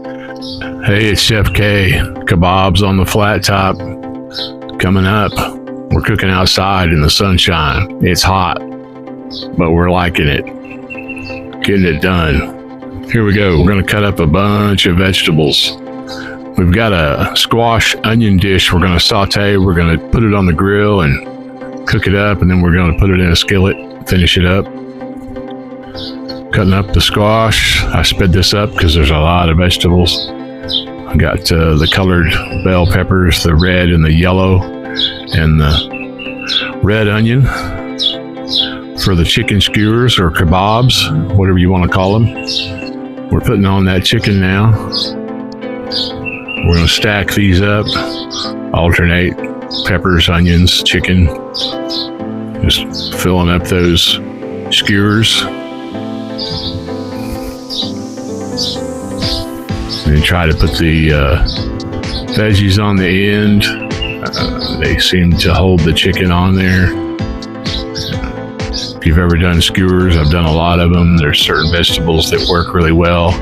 Hey, it's Chef K. Kabobs on the Flattop. Coming up, we're cooking outside in the sunshine. It's hot, but we're liking it. Getting it done. Here we go. We're going to cut up a bunch of vegetables. We've got a squash onion dish we're going to saute. We're going to put it on the grill and cook it up, and then we're going to put it in a skillet, finish it up. Cutting up the squash. I sped this up because there's a lot of vegetables. I got the colored bell peppers, the red and the yellow, and the red onion for the chicken skewers or kabobs, whatever you want to call them. We're putting on that chicken now. We're going to stack these up, alternate peppers, onions, chicken, just filling up those skewers. And try to put the veggies on the end. They seem to hold the chicken on there. If you've ever done skewers, I've done a lot of them. There's certain vegetables that work really well.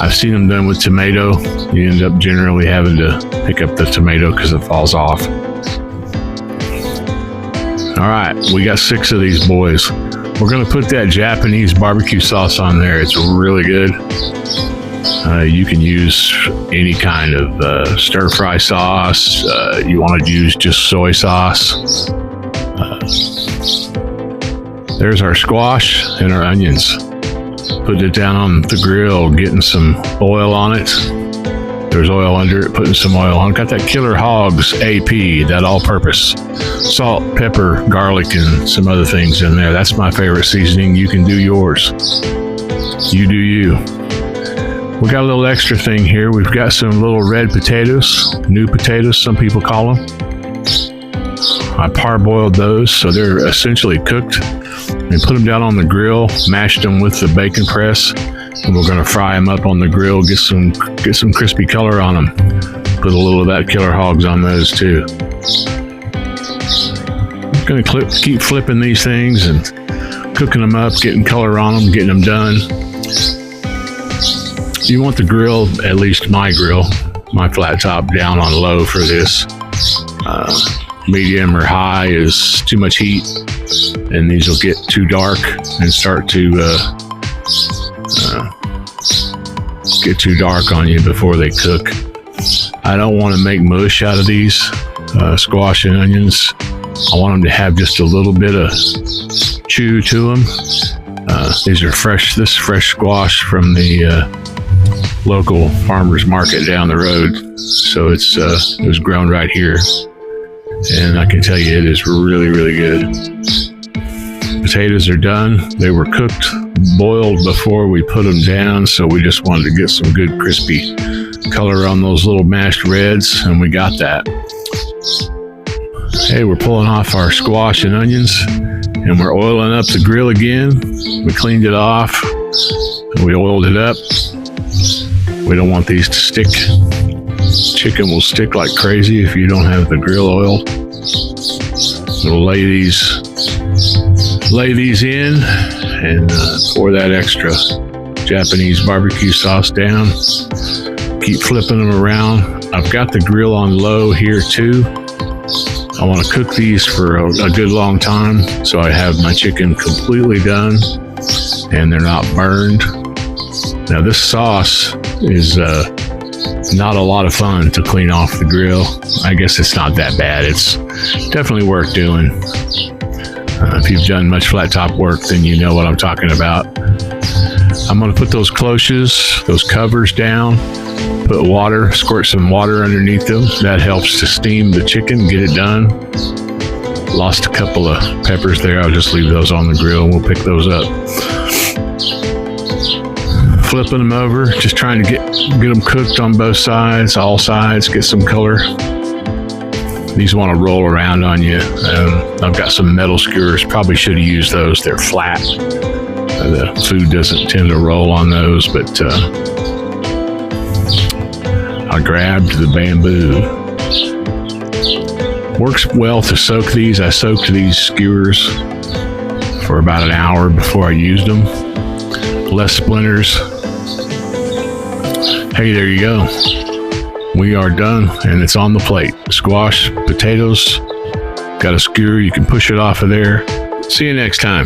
I've seen them done with tomato. You end up generally having to pick up the tomato because it falls off. All right, we got 6 of these boys. We're going to put that Japanese barbecue sauce on there. It's really good. You can use any kind of stir-fry sauce. You want to use just soy sauce. There's our squash and our onions. Putting it down on the grill, getting some oil on it. There's oil under it, putting some oil on. Got that Killer Hogs AP, that all-purpose. Salt, pepper, garlic, and some other things in there. That's my favorite seasoning. You can do yours. You do you. We got a little extra thing here. We've got some little red potatoes, new potatoes, some people call them. I parboiled those, so they're essentially cooked. And put them down on the grill, mashed them with the bacon press, and we're going to fry them up on the grill, get some crispy color on them. Put a little of that Killer Hogs on those too. Going to keep flipping these things and cooking them up, getting color on them, getting them done. You want the grill, at least my grill, my flat top, down on low for this. Medium or high is too much heat, and these will get too dark and start to get too dark on you before they cook. I don't want to make mush out of these squash and onions. I want them to have just a little bit of chew to them. These are fresh. This fresh squash from the local farmer's market down the road, so it was grown right here, and I can tell you it is really, really good. Potatoes are done. They were cooked, boiled before we put them down, so we just wanted to get some good crispy color on those little mashed reds, and we got that. Hey, we're pulling off our squash and onions, and we're oiling up the grill again. We cleaned it off, and we oiled it up. We don't want these to stick. Chicken will stick like crazy if you don't have the grill oiled. We'll lay these in and pour that extra Japanese barbecue sauce down. Keep flipping them around. I've got the grill on low here too. I want to cook these for a good long time, so I have my chicken completely done and they're not burned. Now this sauce is not a lot of fun to clean off the grill. I guess it's not that bad. It's definitely worth doing. If you've done much flat top work, then you know what I'm talking about. I'm going to put those cloches, those covers down, put water, squirt some water underneath them. That helps to steam the chicken, get it done. Lost a couple of peppers there. I'll just leave those on the grill and we'll pick those up. Flipping them over, just trying to get them cooked on both sides, all sides, get some color. These want to roll around on you. I've got some metal skewers. Probably should have used those. They're flat. The food doesn't tend to roll on those, but I grabbed the bamboo. Works well to soak these. I soaked these skewers for about an hour before I used them. Less splinters. Hey, there you go. We are done, and it's on the plate. Squash, potatoes, got a skewer. You can push it off of there. See you next time.